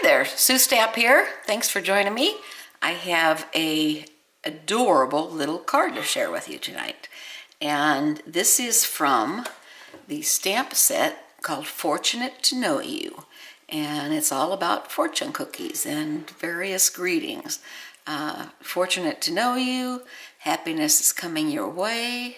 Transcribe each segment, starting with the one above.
there, Sue Stapp here. Thanks for joining me. I have a adorable little card to share with you tonight. And this is from the stamp set called Fortunate to Know You. And it's all about fortune cookies and various greetings. Fortunate to know you, happiness is coming your way,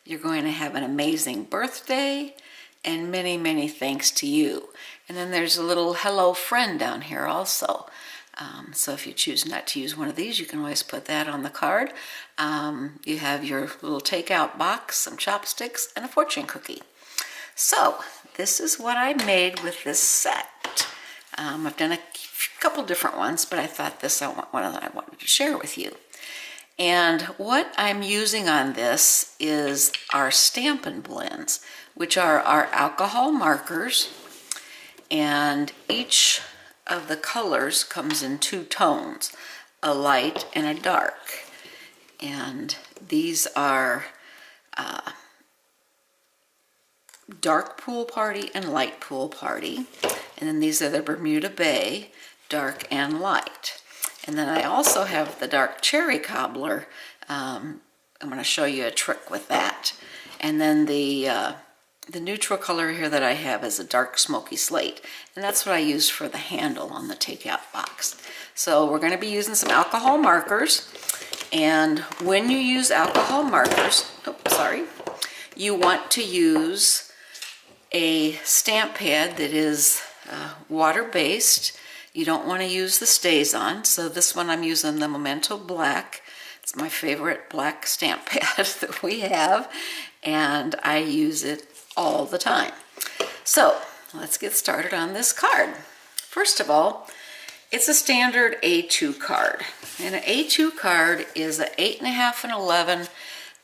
you're going to have an amazing birthday, and many, many thanks to you. And then there's a little hello friend down here also. So if you choose not to use one of these, you can always put that on the card. You have your little takeout box, some chopsticks, and a fortune cookie. So this is what I made with this set. I've done a couple different ones, but I thought this one that I wanted to share with you. And what I'm using on this is our Stampin' Blends, which are our alcohol markers, and each of the colors comes in two tones, a light and a dark. And these are dark Pool Party and light Pool Party. And then these are the Bermuda Bay, dark and light. And then I also have the dark Cherry Cobbler. I'm going to show you a trick with that. And then the neutral color here that I have is a dark Smoky Slate. And that's what I use for the handle on the takeout box. So we're going to be using some alcohol markers. And when you use alcohol markers, you want to use a stamp pad that is water-based. You don't want to use the StazOn, so this one I'm using the Memento Black. It's my favorite black stamp pad that we have, and I use it all the time. So let's get started on this card. First of all, it's a standard A2 card, and an A2 card is an 8.5 and 11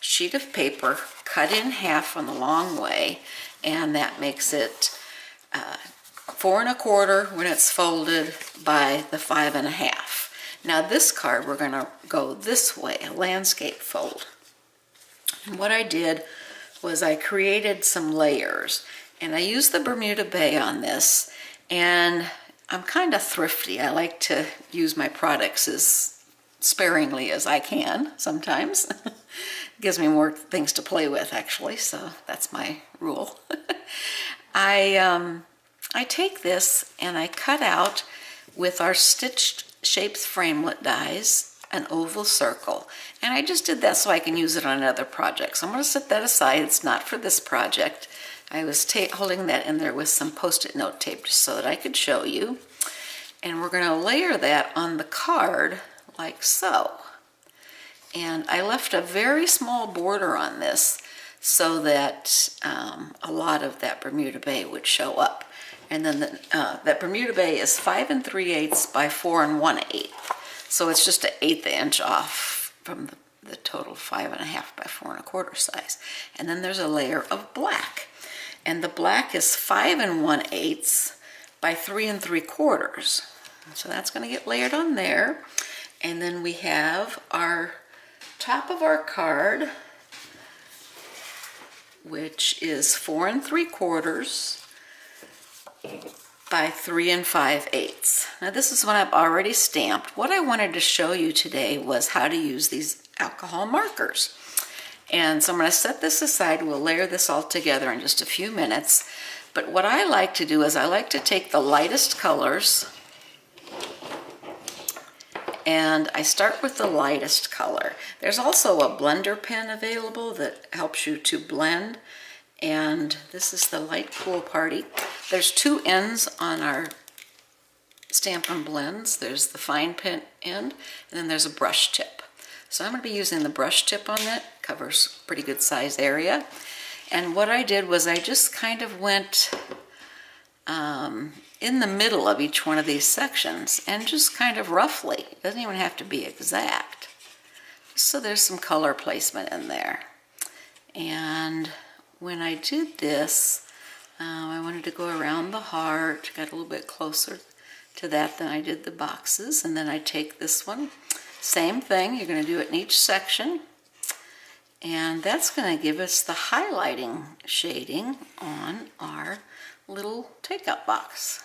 sheet of paper cut in half on the long way, and that makes it 4 1/4 when it's folded by the 5 1/2. Now this card we're going to go this way, a landscape fold. And what I did was I created some layers, and I used the Bermuda Bay on this, and I'm kind of thrifty. I like to use my products as sparingly as I can sometimes. Gives me more things to play with, actually, so that's my rule. I take this and I cut out with our Stitched Shapes framelit dies an oval circle, and I just did that so I can use it on another project. So I'm going to set that aside. It's not for this project. I was holding that in there with some Post-it note tape just so that I could show you. And we're going to layer that on the card like so. And I left a very small border on this so that a lot of that Bermuda Bay would show up. And then that Bermuda Bay is 5 3/8 by 4 1/8. So it's just an 1/8 inch off from the total 5 1/2 by 4 1/4 size. And then there's a layer of black. And the black is 5 1/8 by 3 3/4. So that's going to get layered on there. And then we have our top of our card, which is 4 3/4 by 3 5/8. Now this is one I've already stamped. What I wanted to show you today was how to use these alcohol markers. And so I'm going to set this aside. We'll layer this all together in just a few minutes. But what I like to do is I like to take the lightest colors, and I start with the lightest color. There's also a blender pen available that helps you to blend, and this is the light Pool Party. There's two ends on our Stampin' Blends. There's the fine pen end, and then there's a brush tip. So I'm going to be using the brush tip on that. Covers a pretty good size area. And what I did was I just kind of went in the middle of each one of these sections, and just kind of roughly, it doesn't even have to be exact, so there's some color placement in there. And when I did this, I wanted to go around the heart, got a little bit closer to that than I did the boxes. And then I take this one, same thing, you're going to do it in each section, and that's going to give us the highlighting shading on our little takeout box.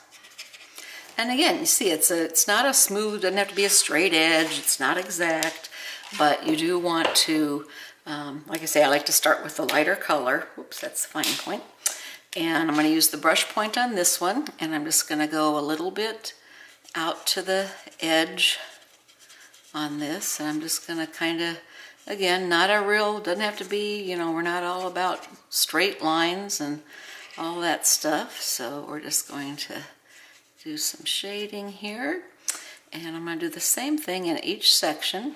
And again, you see it's not a smooth, doesn't have to be a straight edge, it's not exact, but you do want to, like I say, I like to start with the lighter color. Oops, that's the fine point. And I'm going to use the brush point on this one, and I'm just going to go a little bit out to the edge on this, and I'm just going to kind of, again, not a real, doesn't have to be, you know, we're not all about straight lines and all that stuff, so we're just going to do some shading here, and I'm going to do the same thing in each section,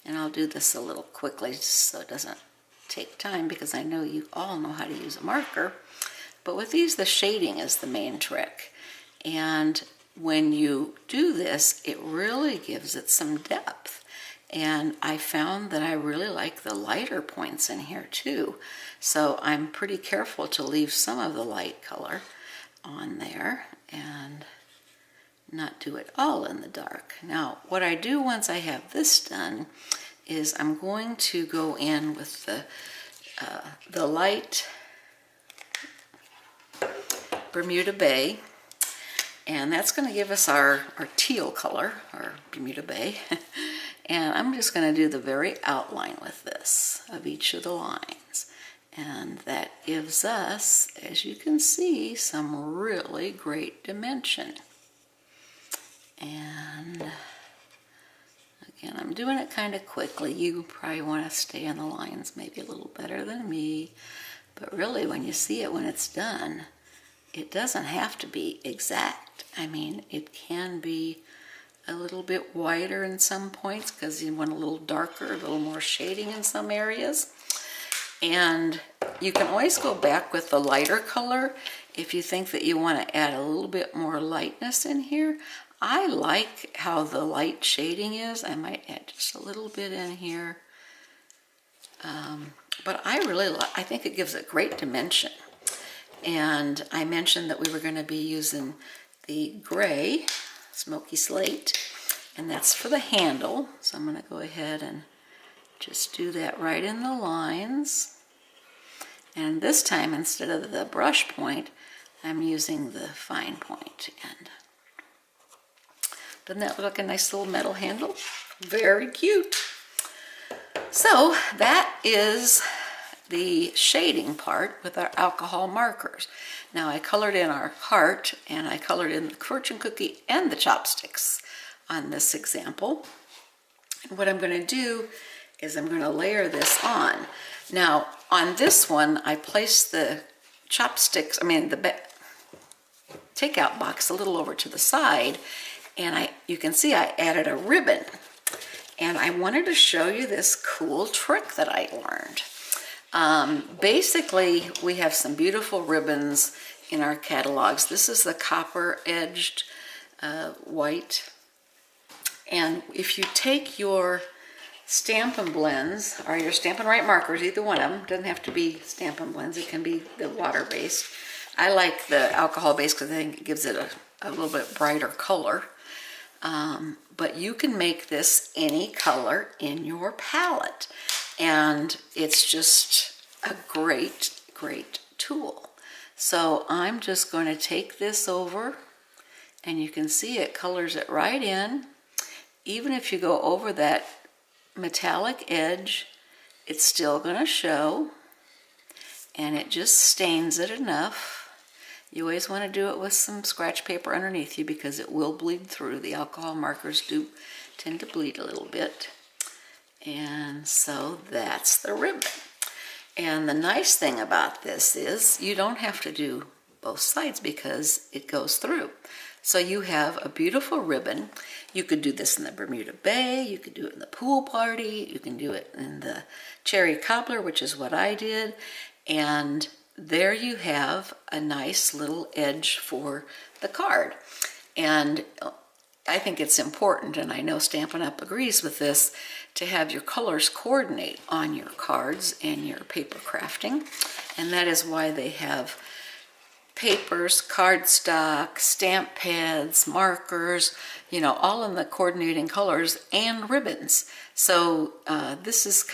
and I'll do this a little quickly so it doesn't take time, because I know you all know how to use a marker. But with these, the shading is the main trick, and when you do this, it really gives it some depth. And I found that I really like the lighter points in here too. So I'm pretty careful to leave some of the light color on there and not do it all in the dark. Now, what I do once I have this done is I'm going to go in with the light Bermuda Bay, and that's going to give us our teal color, our Bermuda Bay. And I'm just going to do the very outline with this of each of the lines. And that gives us, as you can see, some really great dimension. And again, I'm doing it kind of quickly. You probably want to stay in the lines maybe a little better than me. But really, when you see it when it's done, it doesn't have to be exact. I mean, it can be a little bit wider in some points because you want a little darker, a little more shading in some areas. And you can always go back with the lighter color if you think that you want to add a little bit more lightness in here. I like how the light shading is. I might add just a little bit in here. But I think it gives it great dimension. And I mentioned that we were going to be using the gray Smoky Slate, and that's for the handle. So I'm going to go ahead and just do that right in the lines. And this time, instead of the brush point, I'm using the fine point. And doesn't that look like a nice little metal handle? Very cute. So that is the shading part with our alcohol markers. Now I colored in our heart, and I colored in the fortune cookie and the chopsticks on this example. And what I'm going to do is I'm going to layer this on. Now on this one, I placed the chopsticks, the takeout box a little over to the side, and you can see I added a ribbon. And I wanted to show you this cool trick that I learned. Basically, we have some beautiful ribbons in our catalogs. This is the copper edged white. And if you take your Stampin' Blends or your Stampin' Right markers, either one of them, doesn't have to be Stampin' Blends, it can be the water-based. I like the alcohol-based because I think it gives it a little bit brighter color. But you can make this any color in your palette. And it's just a great, great tool. So I'm just going to take this over, and you can see it colors it right in. Even if you go over that metallic edge, it's still going to show, and it just stains it enough. You always want to do it with some scratch paper underneath you because it will bleed through. The alcohol markers do tend to bleed a little bit. And so that's the ribbon. And the nice thing about this is you don't have to do both sides because it goes through. So you have a beautiful ribbon. You could do this in the Bermuda Bay, you could do it in the pool party, you can do it in the cherry cobbler, which is what I did. And there you have a nice little edge for the card. And I think it's important, and I know Stampin' Up! Agrees with this, to have your colors coordinate on your cards and your paper crafting. And that is why they have papers, cardstock, stamp pads, markers, all in the coordinating colors, and ribbons. So this is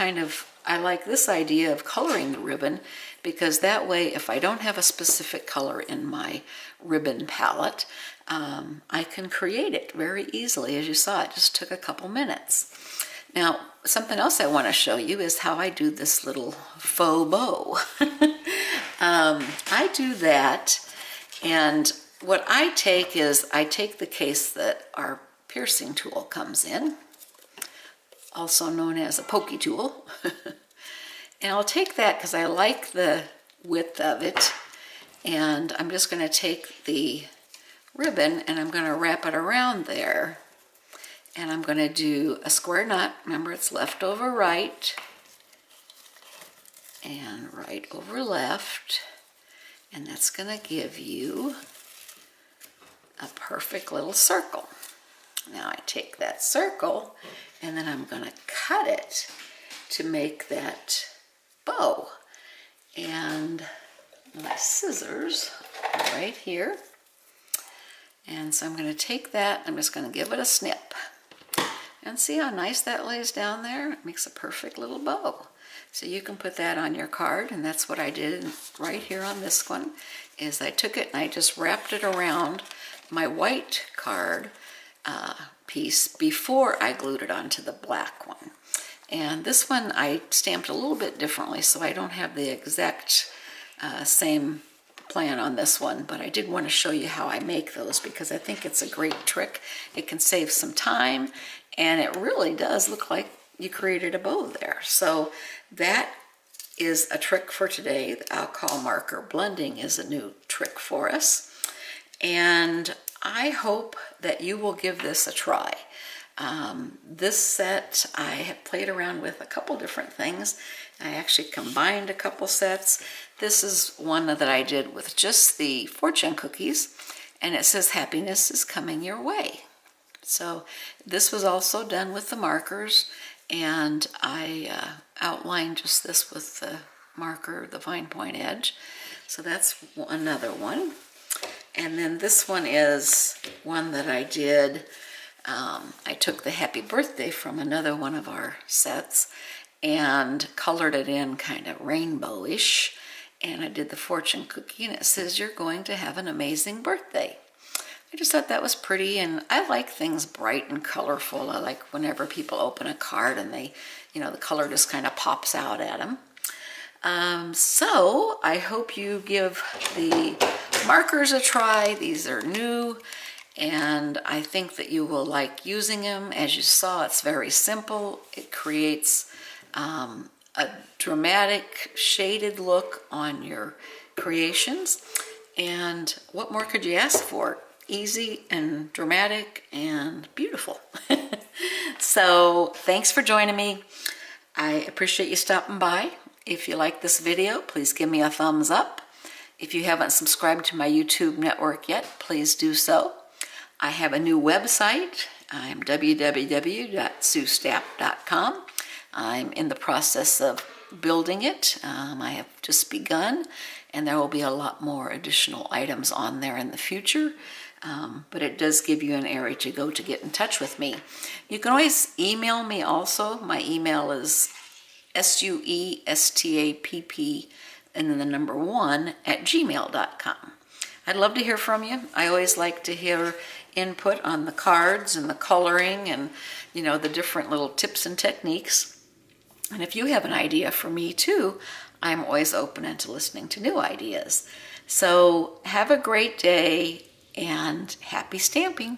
I like this idea of coloring the ribbon, because that way, if I don't have a specific color in my ribbon palette, I can create it very easily. As you saw, it just took a couple minutes. Now, something else I want to show you is how I do this little faux bow. I do that, and what I take is, I take the case that our piercing tool comes in, also known as a pokey tool, and I'll take that because I like the width of it, and I'm just going to take the ribbon and I'm going to wrap it around there, and I'm going to do a square knot. Remember, it's left over right and right over left, and that's going to give you a perfect little circle. Now I take that circle and then I'm going to cut it to make that bow, and my scissors are right here, and so I'm going to take that, I'm just going to give it a snip, and see how nice that lays down there? It makes a perfect little bow. So you can put that on your card, and that's what I did right here on this one, is I took it and I just wrapped it around my white card piece before I glued it onto the black one. And this one I stamped a little bit differently, so I don't have the exact same plan on this one, but I did want to show you how I make those, because I think it's a great trick. It can save some time, and it really does look like you created a bow there. So that is a trick for today. The alcohol marker blending is a new trick for us, and I hope that you will give this a try. This set I have played around with a couple different things. I actually combined a couple sets. This is one that I did with just the fortune cookies, and it says happiness is coming your way. So this was also done with the markers, and I outlined just this with the marker, the fine point edge. So that's another one. And then this one is one that I did. I took the happy birthday from another one of our sets and colored it in kind of rainbowish, and I did the fortune cookie, and it says you're going to have an amazing birthday. I just thought that was pretty, and I like things bright and colorful. I like whenever people open a card and they, the color just kind of pops out at them. So I hope you give the markers a try. These are new, and I think that you will like using them. As you saw, it's very simple. It creates a dramatic shaded look on your creations, and what more could you ask for? Easy and dramatic and beautiful. So thanks for joining me. I appreciate you stopping by. If you like this video, please give me a thumbs up. If you haven't subscribed to my YouTube network yet, please do so. I have a new website. I'm www.suestapp.com. I'm in the process of building it. I have just begun, and there will be a lot more additional items on there in the future. But it does give you an area to go to get in touch with me. You can always email me also. My email is suestapp and then the number 1@gmail.com. I'd love to hear from you. I always like to hear input on the cards and the coloring and, the different little tips and techniques. And if you have an idea for me too, I'm always open to listening to new ideas. So have a great day and happy stamping.